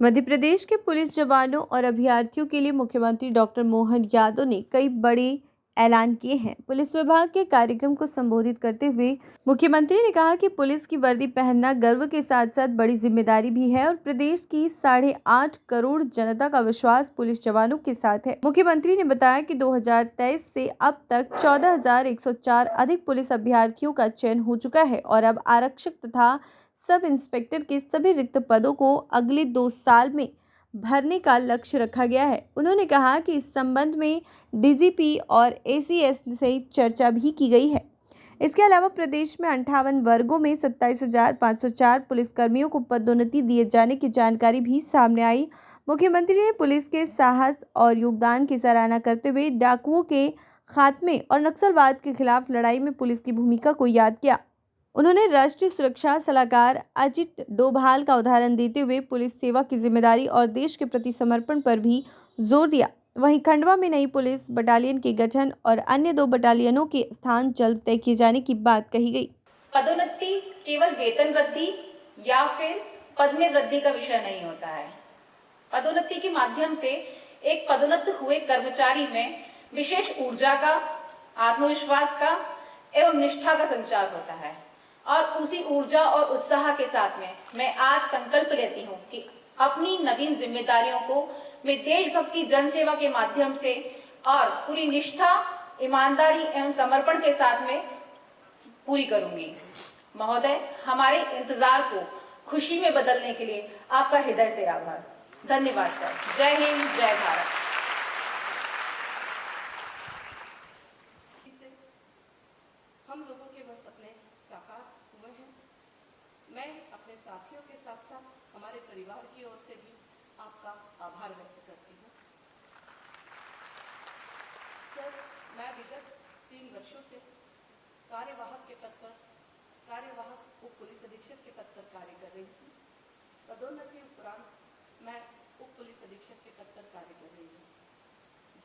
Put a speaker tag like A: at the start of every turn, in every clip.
A: मध्य प्रदेश के पुलिस जवानों और अभ्यर्थियों के लिए मुख्यमंत्री डॉक्टर मोहन यादव ने कई बड़े ऐलान किए हैं। पुलिस विभाग के कार्यक्रम को संबोधित करते हुए मुख्यमंत्री ने कहा कि पुलिस की वर्दी पहनना गर्व के साथ साथ बड़ी जिम्मेदारी भी है और प्रदेश की 8.5 करोड़ जनता का विश्वास पुलिस जवानों के साथ है। मुख्यमंत्री ने बताया कि 2023 से अब तक 14,104 अधिक पुलिस अभ्यर्थियों का चयन हो चुका है और अब आरक्षक तथा सब इंस्पेक्टर के सभी रिक्त पदों को अगले 2 साल में भरने का लक्ष्य रखा गया है। उन्होंने कहा कि इस संबंध में डीजीपी और एसीएस से चर्चा भी की गई है। इसके अलावा प्रदेश में 58 वर्गों में 27,504 पुलिसकर्मियों को पदोन्नति दिए जाने की जानकारी भी सामने आई। मुख्यमंत्री ने पुलिस के साहस और योगदान की सराहना करते हुए डाकुओं के खात्मे और नक्सलवाद के खिलाफ लड़ाई में पुलिस की भूमिका को याद किया। उन्होंने राष्ट्रीय सुरक्षा सलाहकार अजित डोभाल का उदाहरण देते हुए पुलिस सेवा की जिम्मेदारी और देश के प्रति समर्पण पर भी जोर दिया। वहीं खंडवा में नई पुलिस बटालियन के गठन और अन्य 2 बटालियनों के स्थान जल्द तय किए जाने की बात कही गई।
B: पदोन्नति केवल वेतन वृद्धि या फिर पद में वृद्धि का विषय नहीं होता है। पदोन्नति के माध्यम से एक पदोन्नत हुए कर्मचारी में विशेष ऊर्जा का, आत्मविश्वास का एवं निष्ठा का संचार होता है और उसी ऊर्जा और उत्साह के साथ में मैं आज संकल्प लेती हूँ कि अपनी नवीन जिम्मेदारियों को मैं देशभक्ति, जनसेवा के माध्यम से और पूरी निष्ठा, ईमानदारी एवं समर्पण के साथ में पूरी करूंगी। महोदय, हमारे इंतजार को खुशी में बदलने के लिए आपका हृदय से आभार। धन्यवाद सर। जय हिंद, जय भारत।
C: हम लोगों के बस अपने साकार हुए हैं। मैं अपने साथियों के साथ साथ हमारे परिवार की ओर से भी आपका आभार व्यक्त करती हूँ। सर, मैं विगत 3 वर्षों से कार्यवाहक उप पुलिस अधीक्षक के पद पर कार्य कर रही थी। पदोन्नति उपरांत मैं उप पुलिस अधीक्षक के पद पर कार्य कर रही हूँ।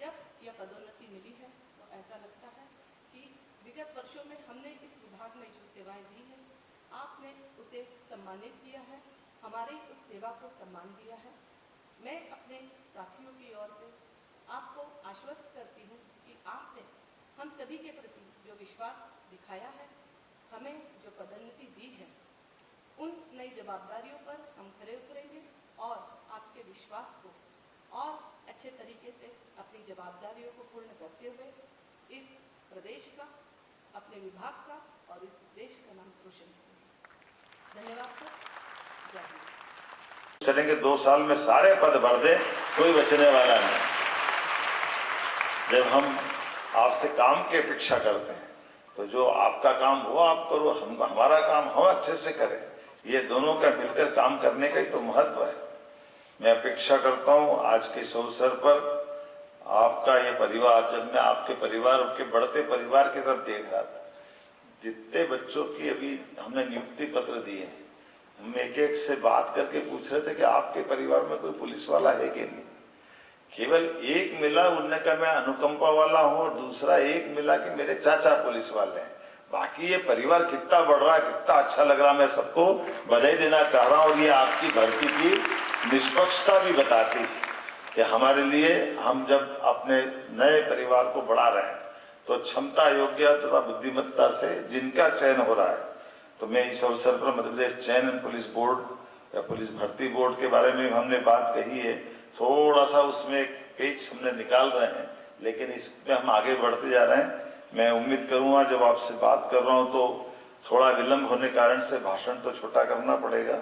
C: जब यह पदोन्नति मिली है तो ऐसा लगता है कि विगत वर्षों में हमने इस विभाग में जो सेवाएं दी हैं, आपने उसे सम्मानित किया है, हमारी उस सेवा को सम्मान दिया है। मैं अपने साथियों की ओर से आपको आश्वस्त करती हूँ कि आपने हम सभी के प्रति जो विश्वास दिखाया है, हमें जो पदोन्नति दी है, उन नई जवाबदारियों पर हम खरे उतरेंगे और आपके विश्वास को और अच्छे तरीके से अपनी जवाबदारियों को पूर्ण करते हुए इस प्रदेश का, अपने विभाग का और इस देश का नाम रोशन करेंगे। धन्यवाद सर। जय हिंद।
D: चलेंगे 2 साल में सारे पद भर दे, कोई बचने वाला नहीं। जब हम आपसे काम की अपेक्षा करते हैं तो जो आपका काम वो आप करो, हमारा काम हम अच्छे से करें। ये दोनों का मिलकर काम करने का ही तो महत्व है। मैं अपेक्षा करता हूँ आज के इस अवसर पर आपका ये परिवार, जब मैं आपके परिवार के बढ़ते परिवार की तरफ देख रहा था, जितने बच्चों की अभी हमने नियुक्ति पत्र दिए, हम एक से बात करके पूछ रहे थे कि आपके परिवार में कोई पुलिस वाला है कि नहीं। केवल एक मिला, उनने कहा मैं अनुकंपा वाला हूं, और दूसरा एक मिला कि मेरे चाचा पुलिस वाले हैं। बाकी ये परिवार कितना बढ़ रहा है, कितना अच्छा लग रहा है। मैं सबको बधाई देना चाह रहा हूं और ये आपकी भर्ती की निष्पक्षता भी बताती है कि हमारे लिए, हम जब अपने नए परिवार को बढ़ा रहे हैं तो क्षमता, योग्यता तथा बुद्धिमत्ता से जिनका चयन हो रहा है, तो मैं इस अवसर पर मध्य प्रदेश चयन पुलिस बोर्ड या पुलिस भर्ती बोर्ड के बारे में हमने बात कही है, थोड़ा सा उसमें एक पेच हमने निकाल रहे हैं, लेकिन इसमें हम आगे बढ़ते जा रहे हैं। मैं उम्मीद करूंगा जब आपसे बात कर रहा हूं तो थोड़ा विलंब होने कारण से भाषण तो छोटा करना पड़ेगा,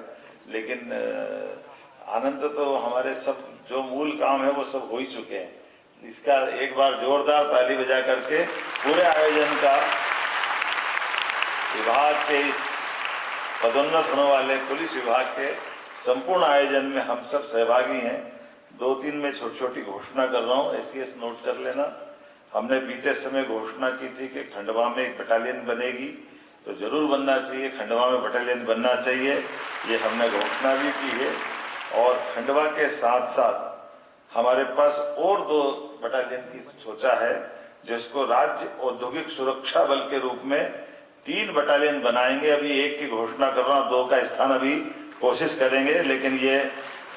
D: लेकिन आनंद तो हमारे सब जो मूल काम है वो सब हो ही चुके हैं। इसका एक बार जोरदार ताली बजा करके पूरे आयोजन का, विभाग के इस पदोन्नत होने वाले पुलिस विभाग के संपूर्ण आयोजन में हम सब सहभागी हैं। 2-3 में छोटी-छोटी घोषणा कर रहा हूं, एसीएस नोट कर लेना। हमने बीते समय घोषणा की थी कि खंडवा में एक बटालियन बनेगी, तो जरूर बनना चाहिए, खंडवा में बटालियन बनना चाहिए, ये हमने घोषणा भी की है। और खंडवा के साथ साथ हमारे पास और 2 बटालियन की सोचा है, जिसको राज्य औद्योगिक सुरक्षा बल के रूप में 3 बटालियन बनाएंगे। अभी 1 की घोषणा कर रहा हूं, 2 का स्थान अभी कोशिश करेंगे, लेकिन ये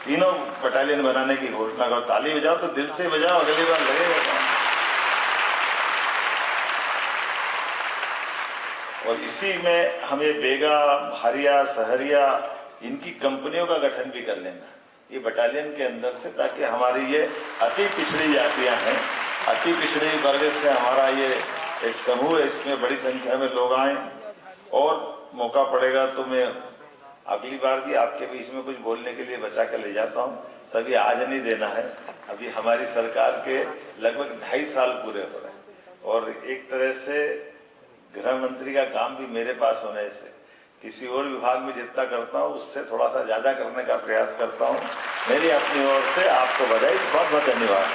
D: तीनों बटालियन बनाने की घोषणा करो। ताली बजाओ तो दिल से बजाओ, अगली बार लगेगा। और इसी में हमें बेगा, भारिया, सहरिया इनकी कंपनियों का गठन भी कर लेना ये बटालियन के अंदर से, ताकि हमारी ये अति पिछड़ी जातियां हैं, अति पिछड़ी वर्ग से हमारा ये एक समूह है, इसमें बड़ी संख्या में लोग आए। और मौका पड़ेगा तो मैं अगली बार भी आपके बीच में कुछ बोलने के लिए बचा के ले जाता हूँ। सभी आज नहीं देना है, अभी हमारी सरकार के लगभग 2.5 साल पूरे हो रहे हैं और एक तरह से गृह मंत्री का काम भी मेरे पास होने से किसी और विभाग में जितना करता हूँ उससे थोड़ा सा ज्यादा करने का प्रयास करता हूँ। मेरी अपनी ओर से आपको बधाई, बहुत बहुत धन्यवाद।